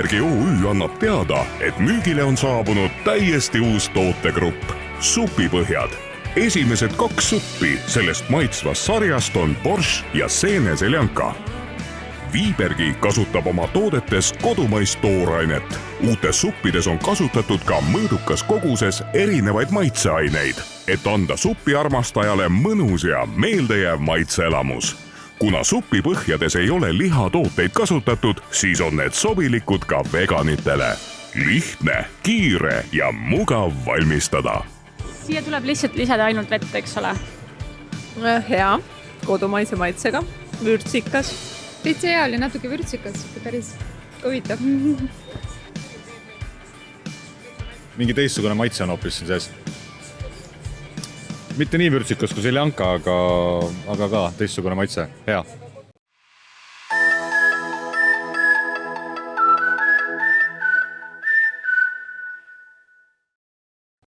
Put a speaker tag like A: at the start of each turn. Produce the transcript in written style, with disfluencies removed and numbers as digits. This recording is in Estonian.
A: Viibergi OÜ annab teada, et müügile on saabunud täiesti uus tootegrupp Supipõhjad. Esimesed 2 suppi sellest maitsvast sarjast on borš ja seeneseljanka. Viibergi kasutab oma toodetes kodumaist toorainet. Uutes suppides on kasutatud ka mõõdukas koguses erinevaid maitseaineid, et anda supiarmastajale mõnus ja meeldejääv maitseelamus. Kuna supipõhjades ei ole lihatooteid kasutatud, siis on need sobilikud ka veganitele. Lihtne, kiire ja mugav valmistada.
B: Siia tuleb lihtsalt lisada ainult vett, eks ole?
C: Hea, kodumaise maitsega, vürtsikas.
D: Täitsa hea oli natuke vürtsikas, päris huvitav.
E: Mingi teistsugune maitse on hoopis siin sees. Mitte nii vürtsikas kui seljanka, aga ka teistsugune maitse. Hea.